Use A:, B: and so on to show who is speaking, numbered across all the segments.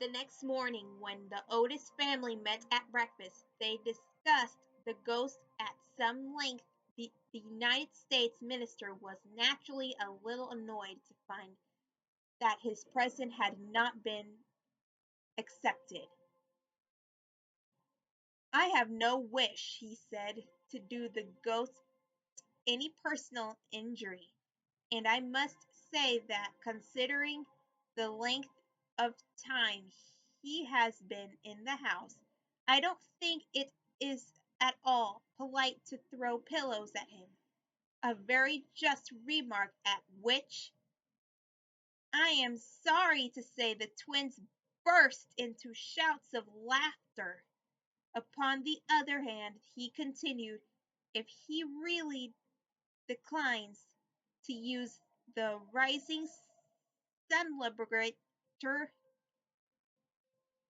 A: The next morning, when the Otis family met at breakfast, they discussed the ghost at some length. The United States minister was naturally a little annoyed to find that his present had not been accepted. "I have no wish," he said, "to do the ghost any personal injury, and I must say that considering the length of time he has been in the house, I don't think it is at all polite to throw pillows at him." A very just remark, at which I am sorry to say the twins burst into shouts of laughter. Upon the other hand, he continued, "if he really declines to use the rising sun liberator,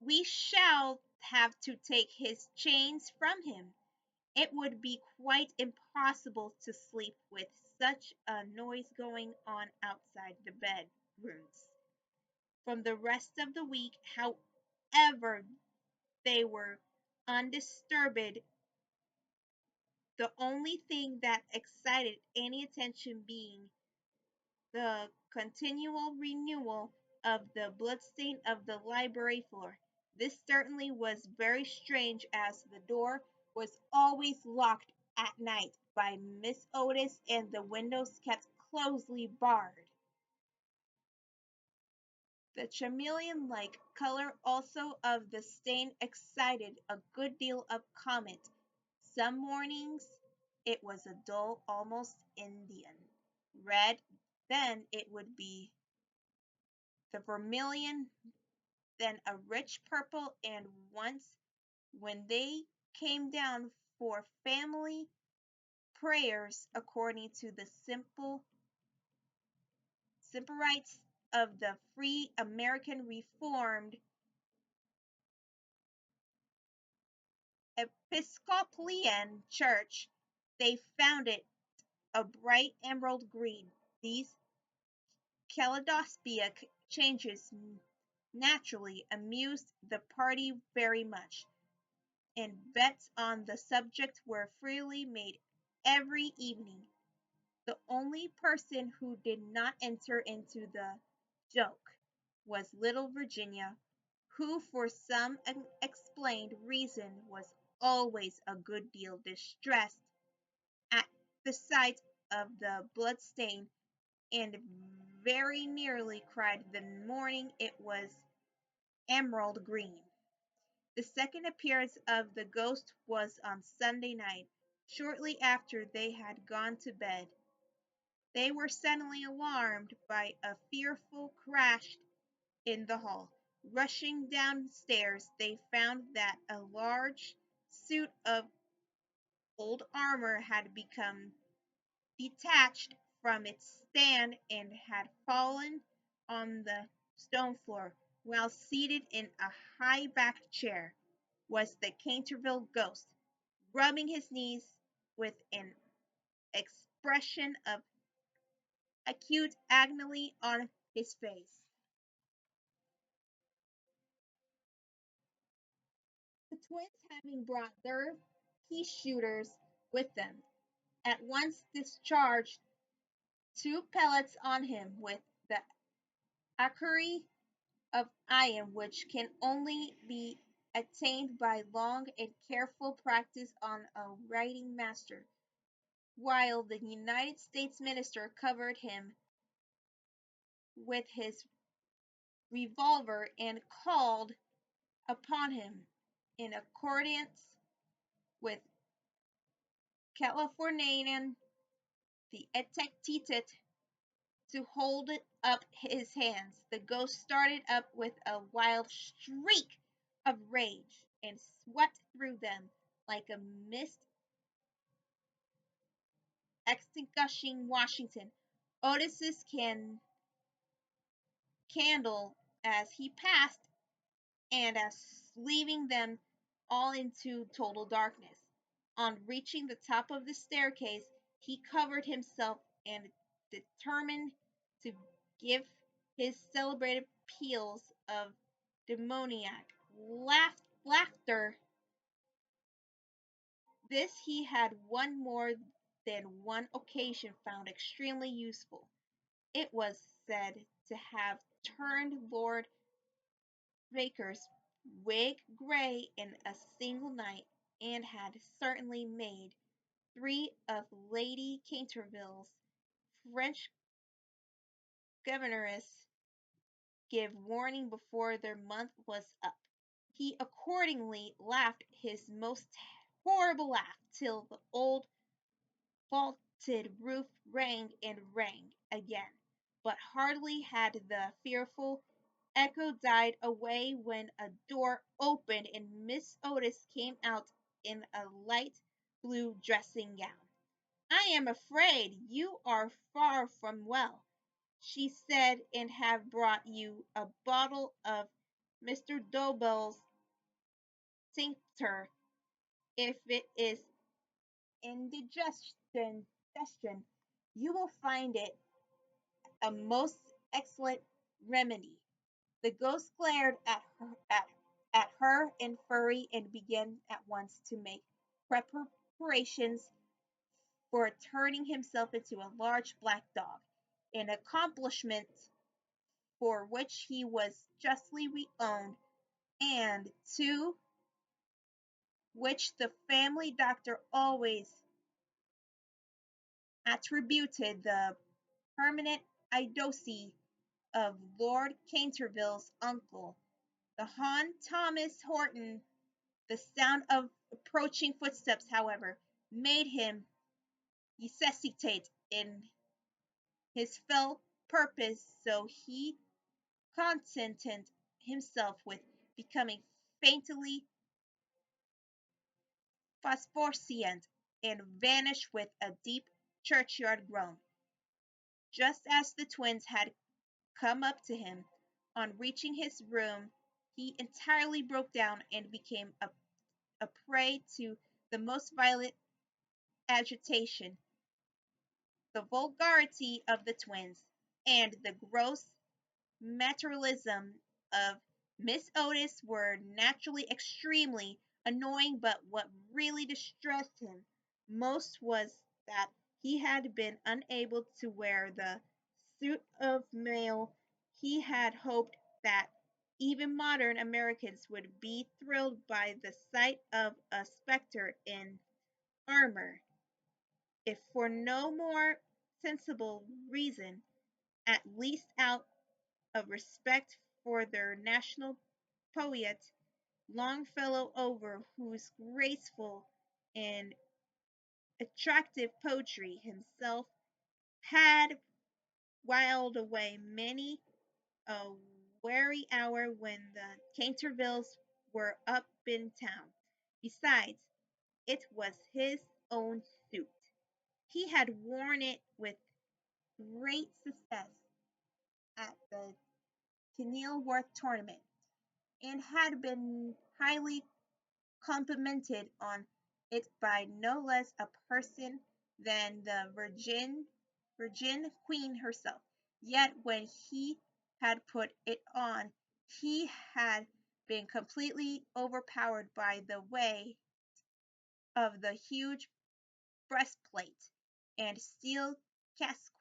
A: we shall have to take his chains from him. It would be quite impossible to sleep with such a noise going on outside the bedrooms." From the rest of the week, however, they were undisturbed, the only thing that excited any attention being the continual renewal of the bloodstain of the library floor. This certainly was very strange, as the door was always locked at night by Miss Otis and the windows kept closely barred. The chameleon-like color also of the stain excited a good deal of comment. Some mornings it was a dull, almost Indian red, then it would be the vermilion, then a rich purple, and once, when they came down for family prayers according to the simple rites of the free American Reformed Episcopalian Church, they found it a bright emerald green. These kaleidoscopic changes naturally amused the party very much, and bets on the subject were freely made every evening. The only person who did not enter into the joke was little Virginia, who for some unexplained reason was always a good deal distressed at the sight of the bloodstain, and very nearly cried the morning it was emerald green. The second appearance of the ghost was on Sunday night, shortly after they had gone to bed. They were suddenly alarmed by a fearful crash in the hall. Rushing downstairs, they found that a large suit of old armor had become detached from its stand and had fallen on the stone floor, while seated in a high-backed chair was the Canterville ghost, rubbing his knees with an expression of acute agony on his face. The twins, having brought their pea shooters with them, at once discharged two pellets on him with the accuracy of iron which can only be attained by long and careful practice on a writing master, while the United States minister covered him with his revolver and called upon him, in accordance with Californian the etiquette, to hold up his hands. The ghost started up with a wild shriek of rage and swept through them like a mist extinguishing Washington Otis's candle as he passed, and as leaving them all into total darkness. On reaching the top of the staircase, he covered himself and determined to give his celebrated peals of demoniac laughter. This he had on more than one occasion found extremely useful. It was said to have turned Lord Baker's wig grey in a single night, and had certainly made three of Lady Canterville's French governors give warning before their month was up. He accordingly laughed his most horrible laugh till the old vaulted roof rang and rang again, but hardly had the fearful echo died away when a door opened and Miss Otis came out in a light blue dressing gown. "I am afraid you are far from well," she said, "and have brought you a bottle of Mr. Dobell's tincture. If it is indigestion, you will find it a most excellent remedy." The ghost glared at her in fury and began at once to make preparations for turning himself into a large black dog, an accomplishment for which he was justly renowned, and to which the family doctor always attributed the permanent idiocy of Lord Canterville's uncle, the Hon. Thomas Horton. The sound of approaching footsteps, however, made him hesitate in his fell purpose, so he contented himself with becoming faintly phosphorescent, and vanished with a deep churchyard groan. Just as the twins had come up to him, on reaching his room, he entirely broke down and became a prey to the most violent agitation. The vulgarity of the twins, and the gross materialism of Miss Otis were naturally extremely annoying, but what really distressed him most was that he had been unable to wear the suit of mail he had hoped that even modern Americans would be thrilled by the sight of a spectre in armor, if for no more sensible reason, at least out of respect for their national poet, Longfellow, over whose graceful and attractive poetry himself had whiled away many a weary hour when the Cantervilles were up in town. Besides, it was his own suit. He had worn it with great success at the Kenilworth tournament, and had been highly complimented on it by no less a person than the Virgin Queen herself. Yet when he had put it on, he had been completely overpowered by the weight of the huge breastplate and steel casque,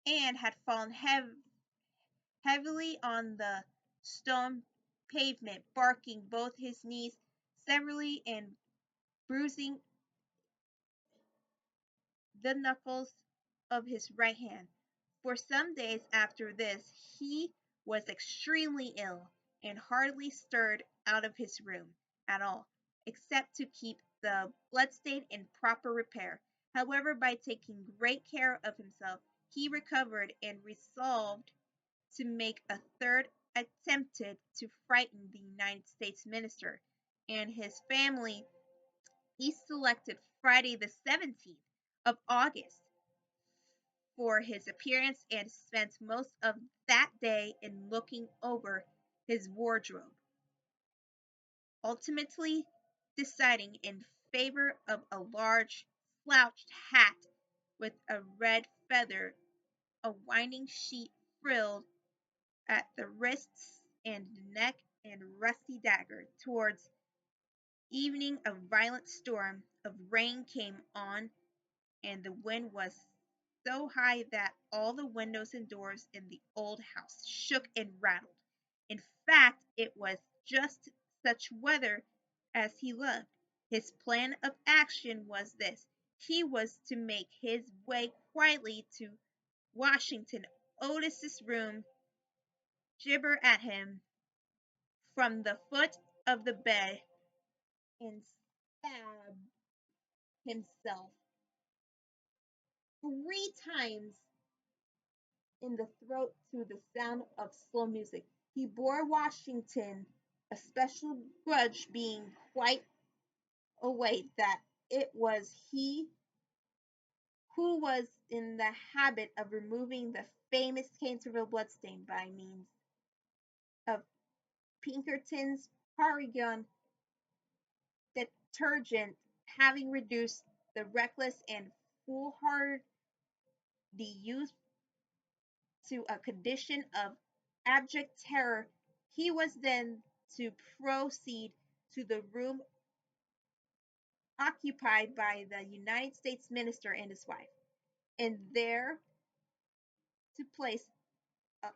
A: and had fallen heavily on the stone pavement, barking both his knees severely and bruising the knuckles of his right hand. For some days after this he was extremely ill, and hardly stirred out of his room at all, except to keep the bloodstain in proper repair. However, by taking great care of himself, he recovered, and resolved to make a third attempt to frighten the United States minister and his family. He selected Friday the 17th of August for his appearance, and spent most of that day in looking over his wardrobe, ultimately deciding in favor of a large slouched hat with a red feather, a winding sheet frilled at the wrists, and neck and rusty dagger. Towards evening a violent storm of rain came on, and the wind was so high that all the windows and doors in the old house shook and rattled. In fact, it was just such weather as he loved. His plan of action was this: he was to make his way quietly to Washington Otis's room, gibber at him from the foot of the bed, and stab himself 3 times in the throat to the sound of slow music. He bore Washington a special grudge, being quite aware that it was he who was in the habit of removing the famous Canterville bloodstain by means of Pinkerton's Paragon detergent, having reduced the reckless and foolhardy youth to a condition of abject terror. He was then to proceed to the room occupied by the United States minister and his wife, and there to place a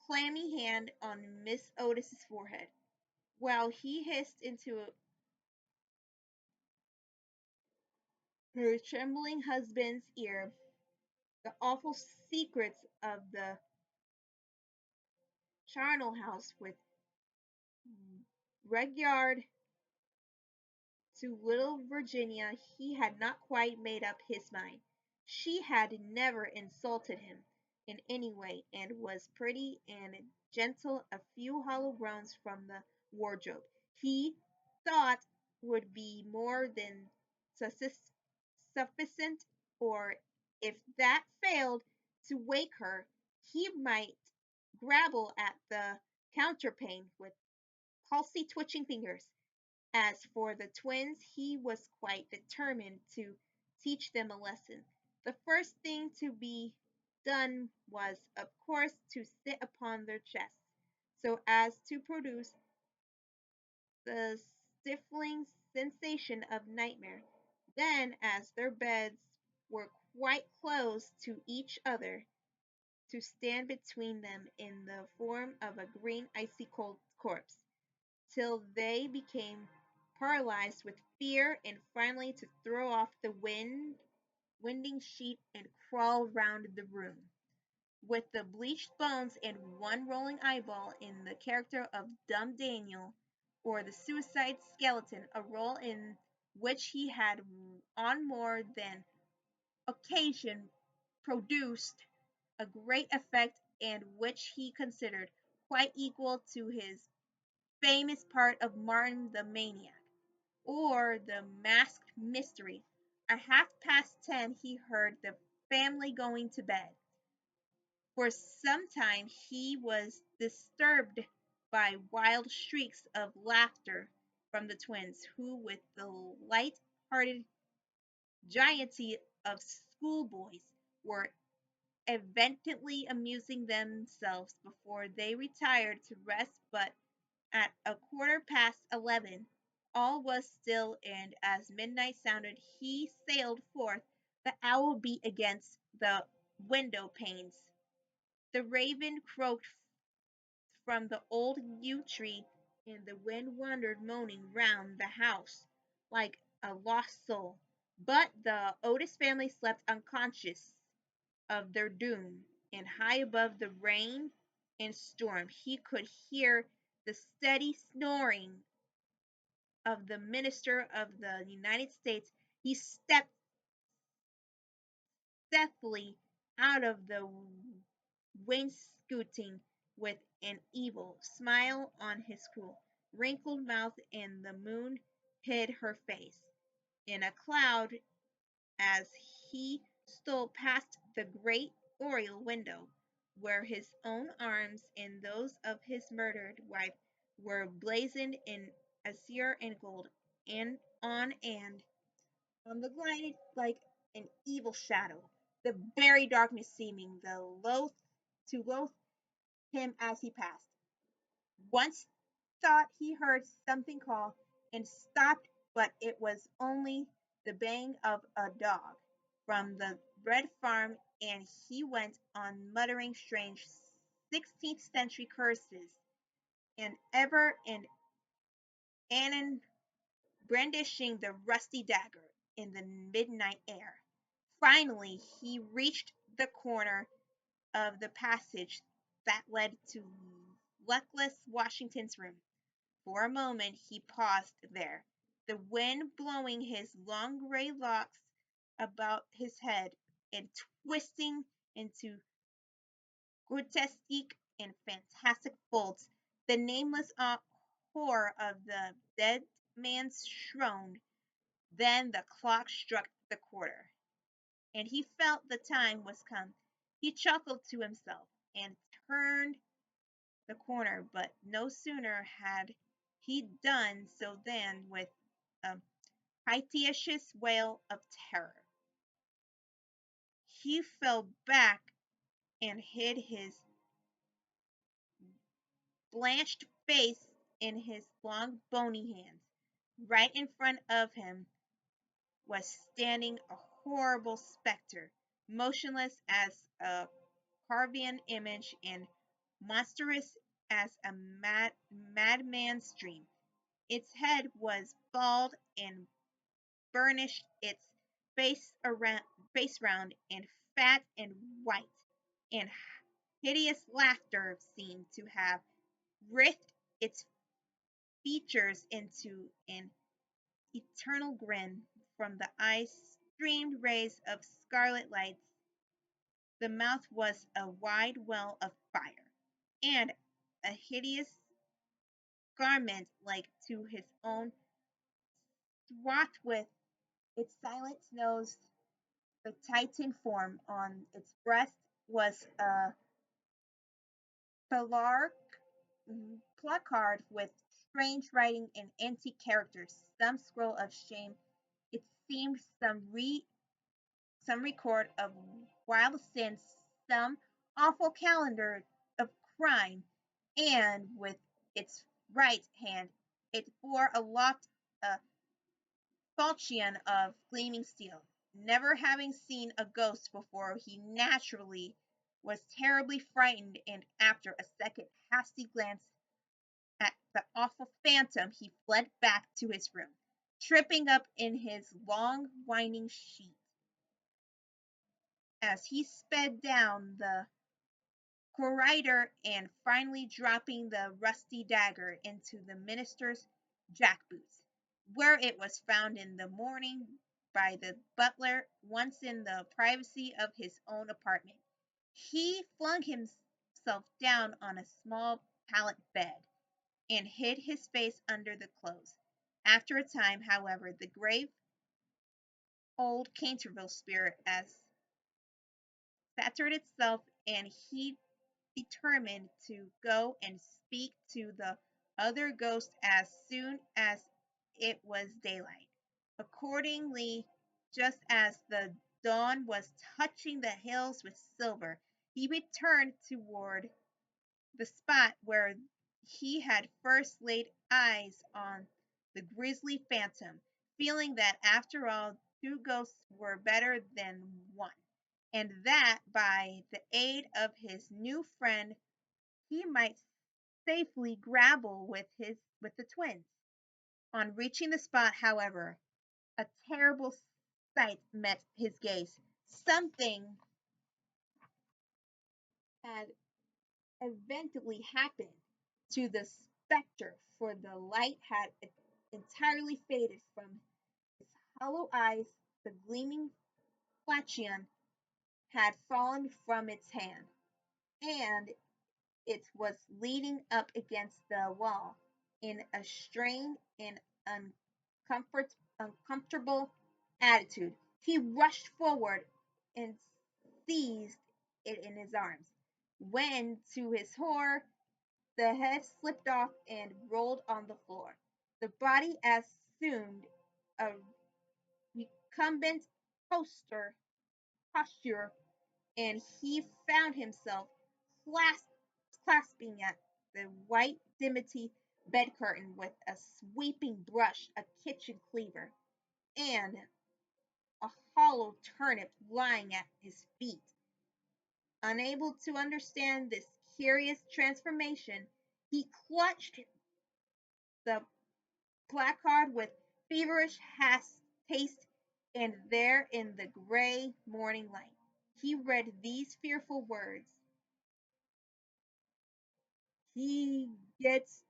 A: clammy hand on Miss Otis's forehead, while he hissed into her trembling husband's ear the awful secrets of the charnel house with regard to little Virginia. He had not quite made up his mind. She had never insulted him in any way, and was pretty and gentle. A few hollow groans from the wardrobe, he thought, would be more than sufficient, or if that failed to wake her, he might grapple at the counterpane with pulsy twitching fingers. As for the twins, he was quite determined to teach them a lesson. The first thing to be done was, of course, to sit upon their chests, so as to produce the stifling sensation of nightmare. Then, as their beds were quite close to each other, to stand between them in the form of a green icy cold corpse, till they became paralyzed with fear, and finally to throw off the winding sheet and crawl round the room, with the bleached bones and one rolling eyeball, in the character of Dumb Daniel, or the suicide skeleton, a role in which he had on more than occasion produced a great effect, and which he considered quite equal to his famous part of Martin the Maniac, or the Masked Mystery. At 10:30 he heard the family going to bed. For some time he was disturbed by wild shrieks of laughter from the twins, who, with the light-hearted gaiety of schoolboys, were evidently amusing themselves before they retired to rest. But at 11:15 all was still, and as midnight sounded he sallied forth. The owl beat against the window panes, the raven croaked from the old yew tree, and the wind wandered moaning round the house like a lost soul. But the Otis family slept unconscious of their doom, and high above the rain and storm he could hear the steady snoring of the minister of the United States. He stepped stealthily out of the wainscoting with an evil smile on his cruel, wrinkled mouth, and the moon hid her face in a cloud as he stole past the great oriel window, where his own arms and those of his murdered wife were blazoned in azure and gold, and on the glided like an evil shadow, the very darkness seeming to loathe him as he passed. Once thought he heard something call and stopped, but it was only the baying of a dog from the Red Farm, and he went on muttering strange 16th century curses and ever and anon brandishing the rusty dagger in the midnight air. Finally, he reached the corner of the passage that led to luckless Washington's room. For a moment he paused there, the wind blowing his long gray locks about his head and twisting into grotesque and fantastic folds. The nameless horror of the dead man's shroud. Then the clock struck the quarter, and he felt the time was come. He chuckled to himself and turned the corner, but no sooner had he done so than, with a piteous wail of terror, he fell back and hid his blanched face in his long bony hands. Right in front of him was standing a horrible spectre, motionless as a carven image and monstrous as a madman's dream. Its head was bald and burnished, its face round and fat and white, and hideous laughter seemed to have writhed its features into an eternal grin. From the eyes streamed rays of scarlet lights. The mouth was a wide well of fire, and a hideous garment like to his own, swathed with its silent nose, the Titan form. On its breast was a placard with strange writing in antique characters, some scroll of shame. It seemed some record of wild sins, some awful calendar of crime, and with its right hand it bore aloft a falchion of gleaming steel. Never having seen a ghost before, he naturally was terribly frightened, and after a second hasty glance at the awful phantom, he fled back to his room, tripping up in his long winding sheet. As he sped down the corridor and finally dropping the rusty dagger into the minister's jackboots, where it was found in the morning by the butler, once in the privacy of his own apartment. He flung himself down on a small pallet bed and hid his face under the clothes. After a time, however, the grave old Canterville spirit as asserted itself, and he determined to go and speak to the other ghost as soon as it was daylight. Accordingly, just as the dawn was touching the hills with silver, he returned toward the spot where he had first laid eyes on the grisly phantom, feeling that after all two ghosts were better than one, and that by the aid of his new friend he might safely grapple with the twins. On reaching the spot, however, a terrible sight met his gaze. Something had eventually happened to the spectre, for the light had entirely faded from his hollow eyes. The gleaming falchion had fallen from its hand, and it was leaning up against the wall in a strained and uncomfortable attitude. He rushed forward and seized it in his arms, when, to his horror, the head slipped off and rolled on the floor. The body assumed a recumbent posture, and he found himself clasping the white dimity bed curtain with a sweeping brush, a kitchen cleaver, and a hollow turnip lying at his feet. Unable to understand this curious transformation, he clutched the placard with feverish haste, and there in the gray morning light he read these fearful words: "He gets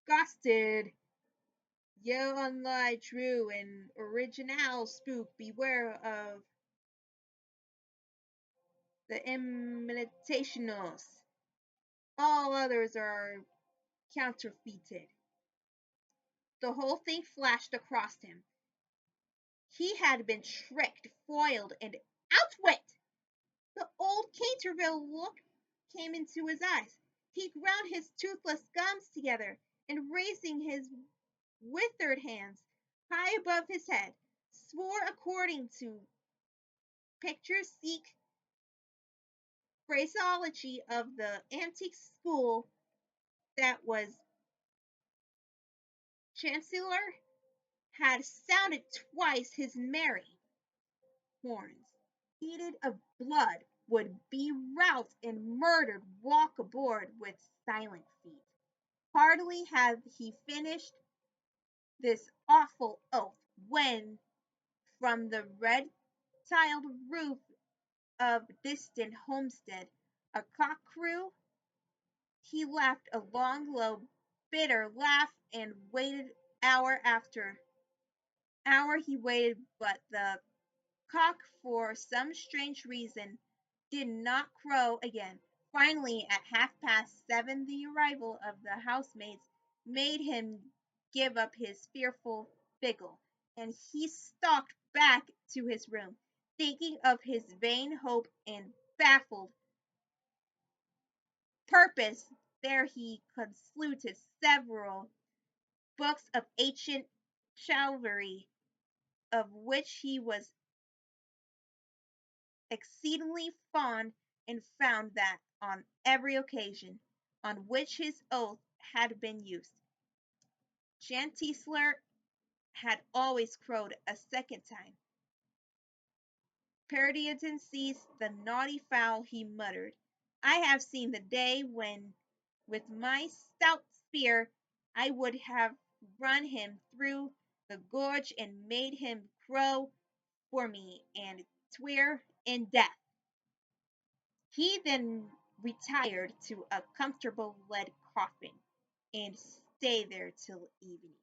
A: ghosted. Yo unlie true and original spook. Beware of the imitationals. All others are counterfeited." The whole thing flashed across him. He had been tricked, foiled, and outwit! The old Canterville look came into his eyes. He ground his toothless gums together, and raising his withered hands high above his head, swore according to picturesque phraseology of the antique school that was Chancellor had sounded twice his merry horns. Heated of blood, would be roused and murdered walk aboard with silent feet. Hardly had he finished this awful oath when from the red tiled roof of distant homestead a cock crew. He laughed a long, low, bitter laugh, and waited hour after hour he waited, but the cock, for some strange reason, did not crow again. Finally, at 7:30, the arrival of the housemaids made him give up his fearful vigil, and he stalked back to his room, thinking of his vain hope and baffled purpose. There he consulted several books of ancient chivalry, of which he was exceedingly fond, and found that on every occasion on which his oath had been used, Chancellor had always crowed a second time. Perditon seized the naughty fowl, he muttered. I have seen the day when with my stout spear I would have run him through the gorge and made him crow for me and swear in death. He then retired to a comfortable lead coffin and stayed there till evening.